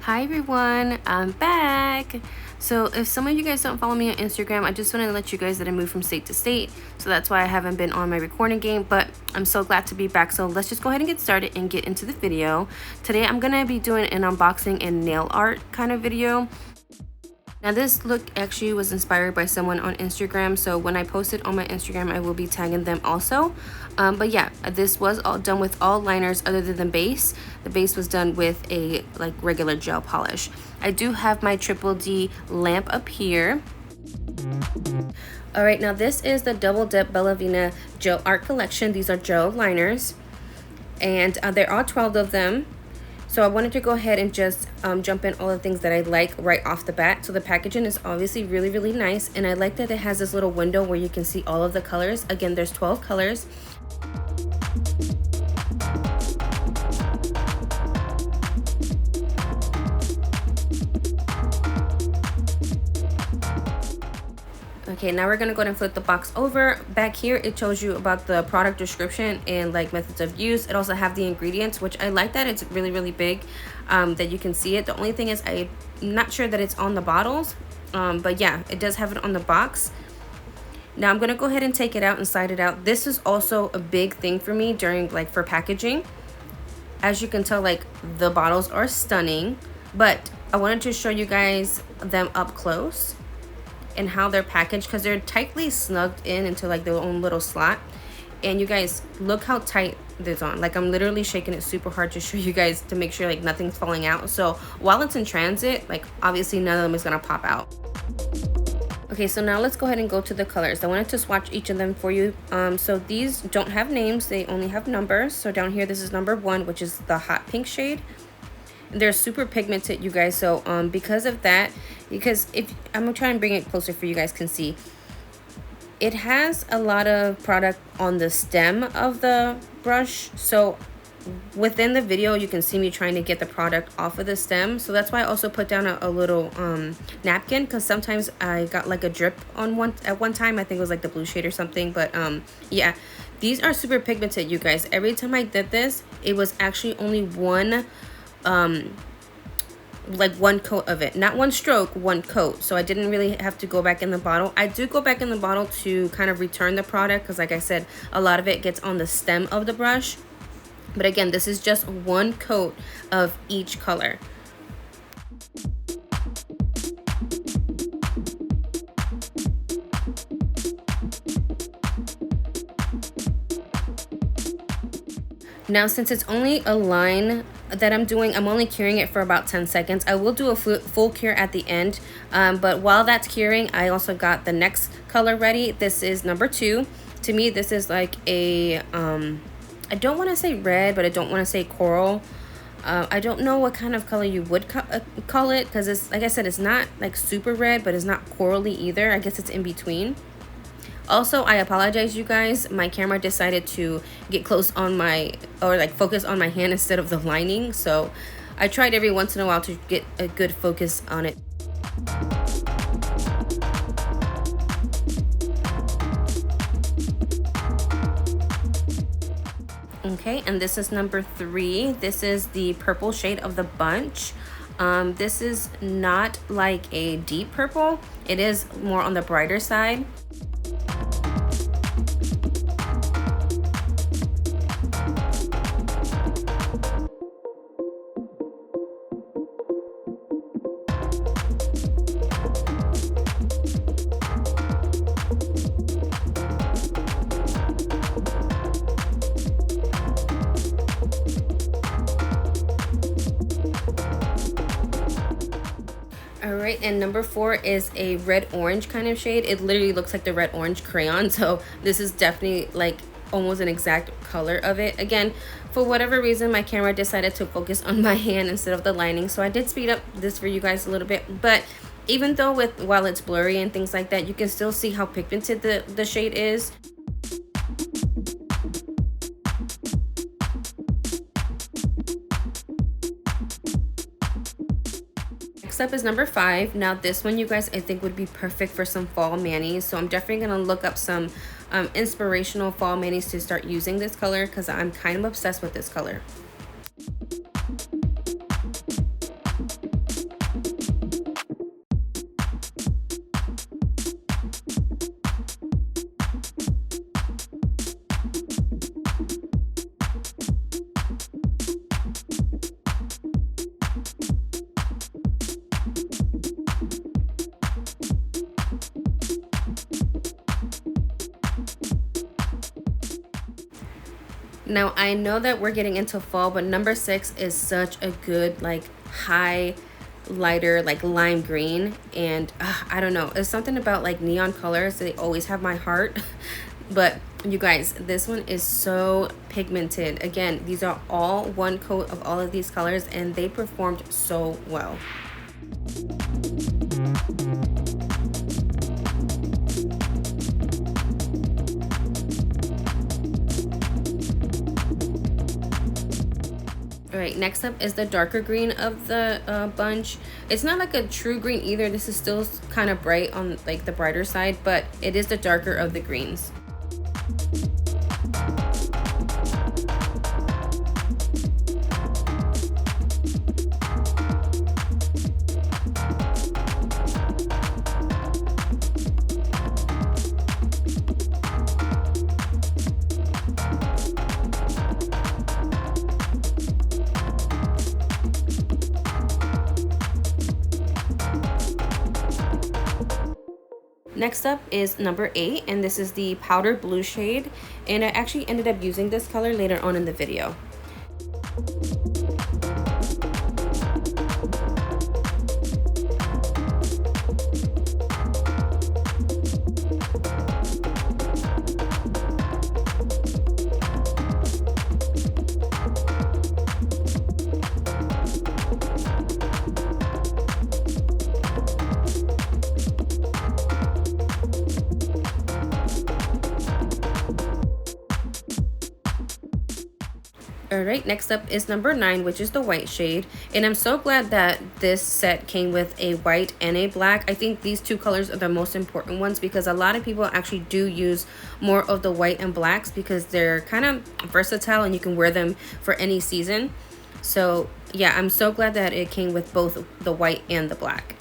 Hi everyone, I'm back. So if some of you guys don't follow me on Instagram, I just want to let you guys that I moved from state to state. So that's why I haven't been on my recording game, but I'm so glad to be back. So let's just go ahead and get started and get into the video. Today I'm going to be doing an unboxing and nail art kind of video. Now this look actually was inspired by someone on Instagram, so when I post it on my Instagram I will be tagging them also. But yeah, this was all done with all liners other than the base. The base was done with a regular gel polish. I do have my Triple D lamp up here. Alright, now this is the Double Dip Bella Vena Gel Art Collection. These are gel liners and there are 12 of them. So I wanted to go ahead and just jump in all the things that I like right off the bat. So the packaging is obviously really nice, and I like that it has this little window where you can see all of the colors. Again, there's 12 colors. Okay, now we're gonna go ahead and flip the box over. Back here, it shows you about the product description and methods of use. It also have the ingredients, which I like that it's really big, that you can see it. The only thing is I'm not sure that it's on the bottles, but yeah, it does have it on the box. Now I'm gonna go ahead and take it out and slide it out. This is also a big thing for me during for packaging. As you can tell, the bottles are stunning, but I wanted to show you guys them up close and how they're packaged, because they're tightly snugged in into their own little slot. And you guys, look how tight this on. I'm literally shaking it super hard to show you guys, to make sure nothing's falling out. So while it's in transit, obviously none of them is gonna pop out. Okay, so now let's go ahead and go to the colors. I wanted to swatch each of them for you. So these don't have names, they only have numbers. So down here, this is number 1, which is the hot pink shade. They're super pigmented, you guys. So because of that, because if I'm gonna try and bring it closer for you guys can see, it has a lot of product on the stem of the brush. So within the video you can see me trying to get the product off of the stem. So that's why I also put down a little napkin, because sometimes I got a drip on at one time. I think it was the blue shade or something. But yeah, these are super pigmented, you guys. Every time I did this, it was actually only one one coat of it, not one stroke, one coat. So I didn't really have to go back in the bottle. I do go back in the bottle to kind of return the product, because like I said, a lot of it gets on the stem of the brush. But again, this is just one coat of each color. Now, since it's only a line that I'm doing, I'm only curing it for about 10 seconds. I will do a full cure at the end, but while that's curing, I also got the next color ready. This is number 2. To me, this is a I don't want to say red, but I don't want to say coral. I don't know what kind of color you would call it, because it's, like I said, it's not super red, but it's not corally either. I guess it's in between. Also, I apologize, you guys. My camera decided to get close on my, or focus on my hand instead of the lining. So I tried every once in a while to get a good focus on it. Okay, and this is number 3. This is the purple shade of the bunch. This is not a deep purple. It is more on the brighter side. Alright, and number 4 is a red-orange kind of shade. It literally looks like the red-orange crayon, so this is definitely almost an exact color of it. Again, for whatever reason, my camera decided to focus on my hand instead of the lining, so I did speed up this for you guys a little bit. But even though while it's blurry and things like that, you can still see how pigmented the shade is. Next up is number 5. Now this one, you guys, I think would be perfect for some fall manis. So I'm definitely going to look up some inspirational fall manis to start using this color, because I'm kind of obsessed with this color. Now I know that we're getting into fall, but number 6 is such a good like high lighter like lime green, and I don't know, it's something about like neon colors, they always have my heart. But you guys, this one is so pigmented. Again, these are all one coat of all of these colors, and they performed so well. All right, next up is the darker green of the bunch. It's not like a true green either. This is still kind of bright on like the brighter side, but it is the darker of the greens. Next up is number 8, and this is the powder blue shade, and I actually ended up using this color later on in the video. All right, next up is number 9, which is the white shade, and I'm so glad that this set came with a white and a black. I think these two colors are the most important ones because a lot of people actually do use more of the white and blacks because they're kind of versatile and you can wear them for any season. So yeah, I'm so glad that it came with both the white and the black.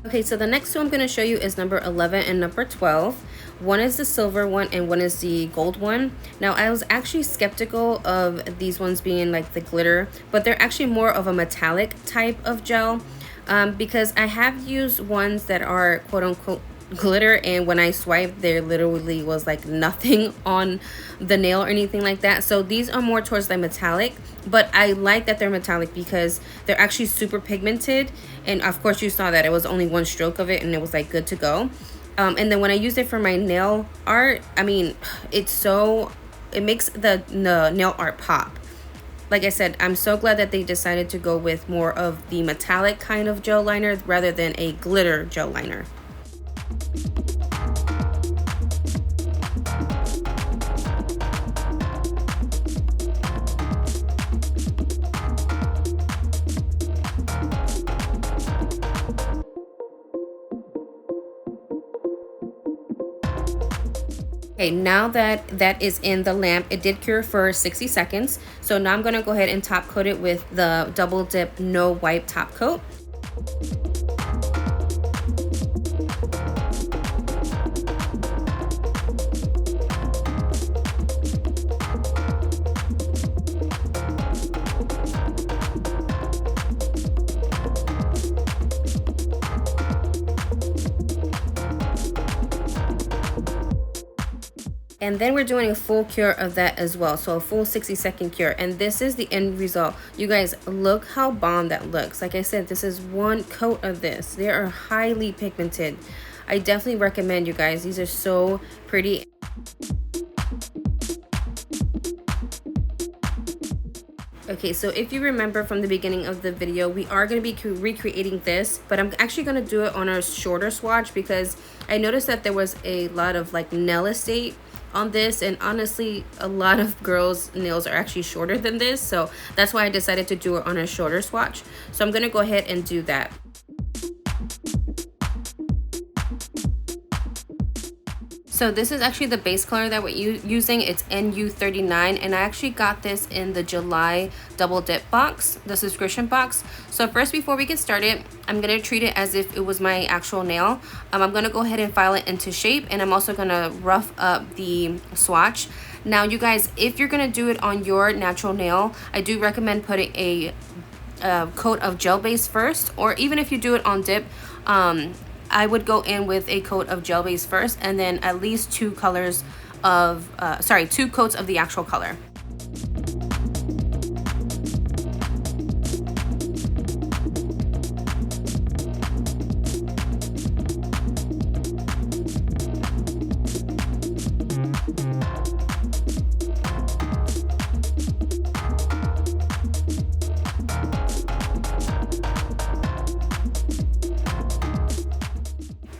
Okay, so the next two I'm going to show you is number 11 and number 12. One is the silver one and one is the gold one. Now, I was actually skeptical of these ones being like the glitter, but they're actually more of a metallic type of gel because I have used ones that are quote unquote glitter, and when I swiped there literally was like nothing on the nail or anything like that. So these are more towards the metallic, but I like that they're metallic because they're actually super pigmented, and of course you saw that it was only one stroke of it and it was like good to go. And then when I used it for my nail art, I mean, it makes the nail art pop. Like I said, I'm so glad that they decided to go with more of the metallic kind of gel liner rather than a glitter gel liner. Okay, now that that is in the lamp, it did cure for 60 seconds. So now I'm going to go ahead and top coat it with the Double Dip No Wipe Top Coat. And then we're doing a full cure of that as well. So a full 60-second cure. And this is the end result. You guys, look how bomb that looks. Like I said, this is one coat of this. They are highly pigmented. I definitely recommend you guys. These are so pretty. Okay, so if you remember from the beginning of the video, we are going to be recreating this, but I'm actually going to do it on a shorter swatch because I noticed that there was a lot of like nail estate on this, and honestly a lot of girls' nails are actually shorter than this, so that's why I decided to do it on a shorter swatch. So I'm going to go ahead and do that. So this is actually the base color that we're using. It's NU39, and I actually got this in the July double dip box, the subscription box. So first, before we get started, I'm gonna treat it as if it was my actual nail. I'm gonna go ahead and file it into shape, and I'm also gonna rough up the swatch. Now you guys, if you're gonna do it on your natural nail, I do recommend putting a coat of gel base first, or even if you do it on dip, I would go in with a coat of gel base first, and then at least two coats of the actual color.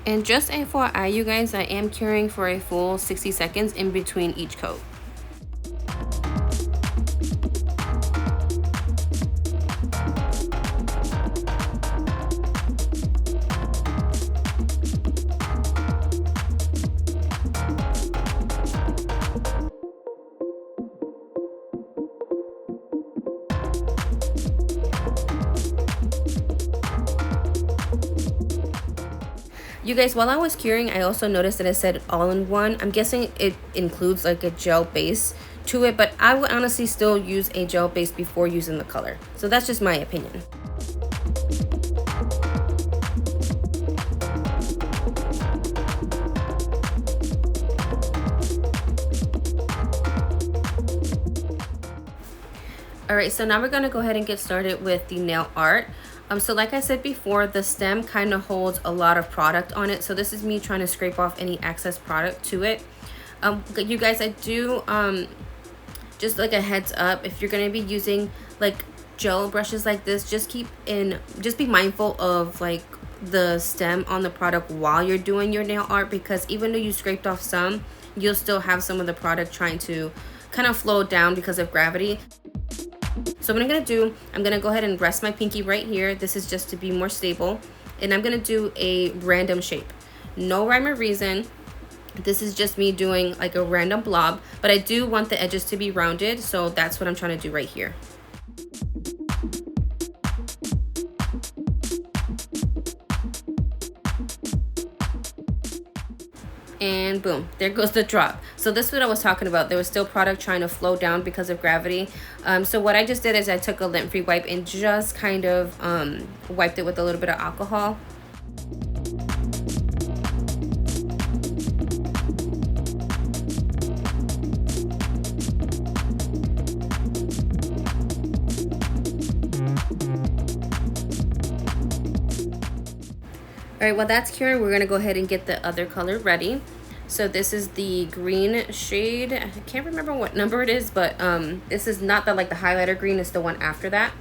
And just FYI, you guys, I am curing for a full 60 seconds in between each coat. You guys, while I was curing, I also noticed that it said all-in-one. I'm guessing it includes like a gel base to it, but I would honestly still use a gel base before using the color. So that's just my opinion. All right, so now we're gonna go ahead and get started with the nail art. So like I said before, the stem kind of holds a lot of product on it. So this is me trying to scrape off any excess product to it. You guys, I do, just like a heads up, if you're gonna be using like gel brushes like this, just be mindful of like the stem on the product while you're doing your nail art, because even though you scraped off some, you'll still have some of the product trying to kind of flow down because of gravity. So what I'm gonna do, I'm gonna go ahead and rest my pinky right here. This is just to be more stable. And I'm gonna do a random shape. No rhyme or reason. This is just me doing like a random blob, but I do want the edges to be rounded. So that's what I'm trying to do right here. And boom, there goes the drop. So this is what I was talking about. There was still product trying to flow down because of gravity. So what I just did is I took a lint-free wipe and just kind of wiped it with a little bit of alcohol. All right, while that's curing, we're gonna go ahead and get the other color ready. So this is the green shade. I can't remember what number it is, but this is not the highlighter green, it's the one after that.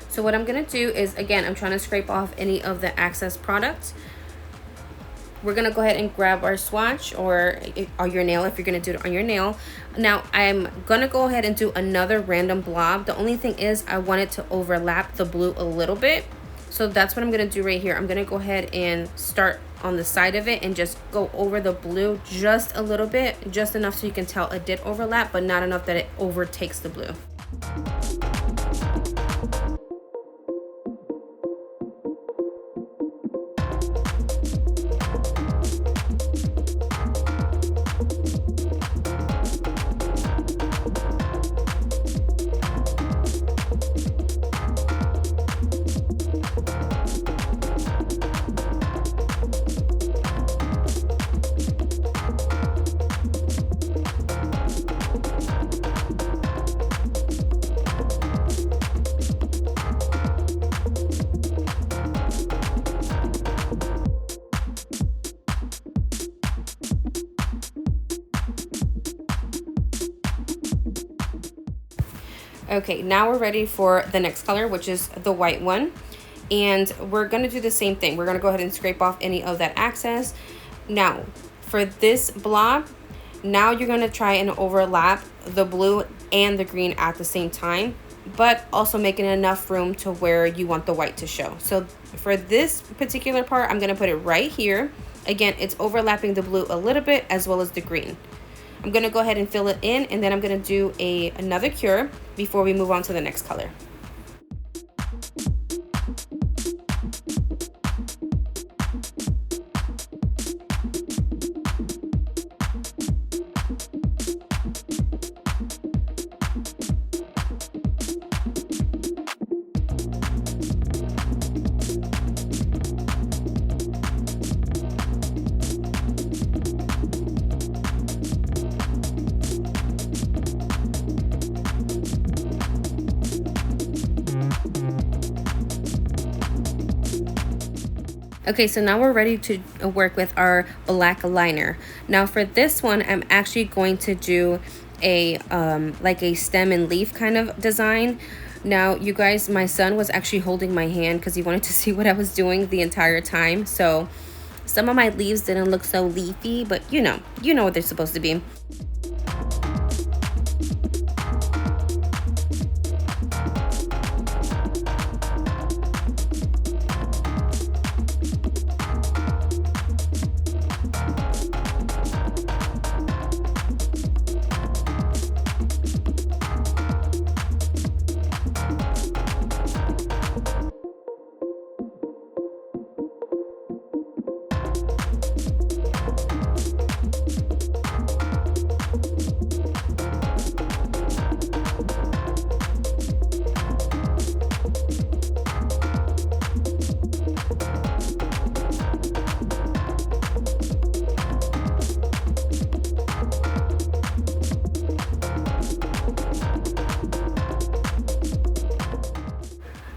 So what I'm gonna do is, again, I'm trying to scrape off any of the excess product. We're gonna go ahead and grab our swatch or your nail if you're gonna do it on your nail. Now I'm gonna go ahead and do another random blob. The only thing is I want it to overlap the blue a little bit. So that's what I'm gonna do right here. I'm gonna go ahead and start on the side of it and just go over the blue just a little bit, just enough so you can tell it did overlap, but not enough that it overtakes the blue. Okay, now we're ready for the next color, which is the white one. And we're gonna do the same thing. We're gonna go ahead and scrape off any of that excess. Now, for this blob, now you're gonna try and overlap the blue and the green at the same time, but also making enough room to where you want the white to show. So for this particular part, I'm gonna put it right here. Again, it's overlapping the blue a little bit as well as the green. I'm gonna go ahead and fill it in, and then I'm gonna do another cure before we move on to the next color. Okay, so now we're ready to work with our black liner. Now for this one, I'm actually going to do a like a stem and leaf kind of design. Now you guys, my son was actually holding my hand because he wanted to see what I was doing the entire time. So some of my leaves didn't look so leafy, but you know what they're supposed to be.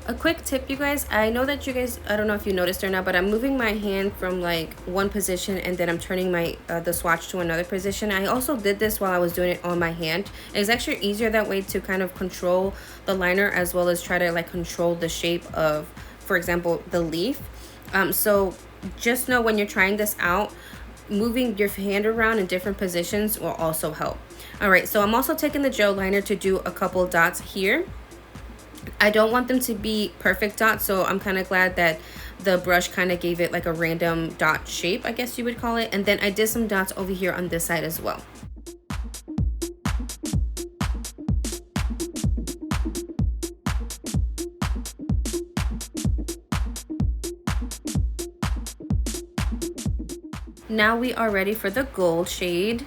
A quick tip, you guys, I know that you guys, I don't know if you noticed or not, but I'm moving my hand from like one position and then I'm turning my the swatch to another position. I also did this while I was doing it on my hand. It's actually easier that way to kind of control the liner as well as try to like control the shape of, for example, the leaf. So just know when you're trying this out, moving your hand around in different positions will also help. All right, so I'm also taking the gel liner to do a couple dots here. I don't want them to be perfect dots, so I'm kind of glad that the brush kind of gave it like a random dot shape, I guess you would call it. And then I did some dots over here on this side as well. Now we are ready for the gold shade.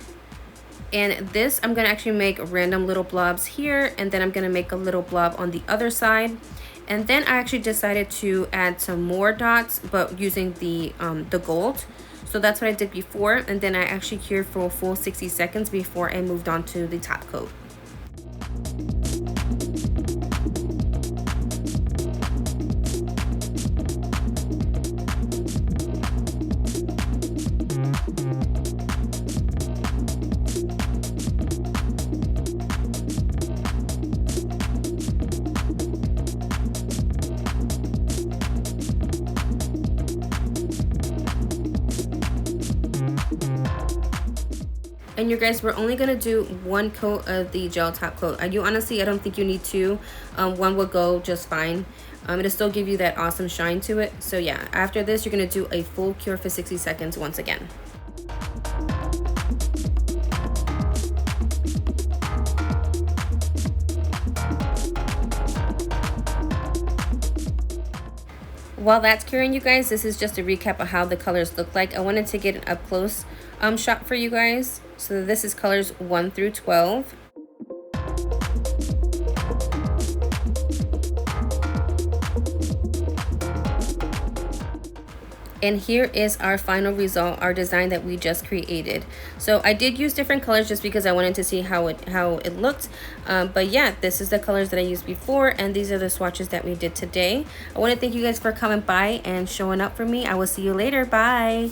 And this, I'm gonna actually make random little blobs here, and then I'm gonna make a little blob on the other side. And then I actually decided to add some more dots, but using the gold. So that's what I did before, and then I actually cured for a full 60 seconds before I moved on to the top coat. And you guys, we're only gonna do one coat of the gel top coat. I don't think you need two. One will go just fine. It'll still give you that awesome shine to it. So yeah, after this, you're gonna do a full cure for 60 seconds once again. While that's curing, you guys, this is just a recap of how the colors look like. I wanted to get an up close shot for you guys. So this is colors 1 through 12. And here is our final result, our design that we just created. So I did use different colors just because I wanted to see how it looked. But yeah, this is the colors that I used before, and these are the swatches that we did today. I want to thank you guys for coming by and showing up for me. I will see you later. Bye.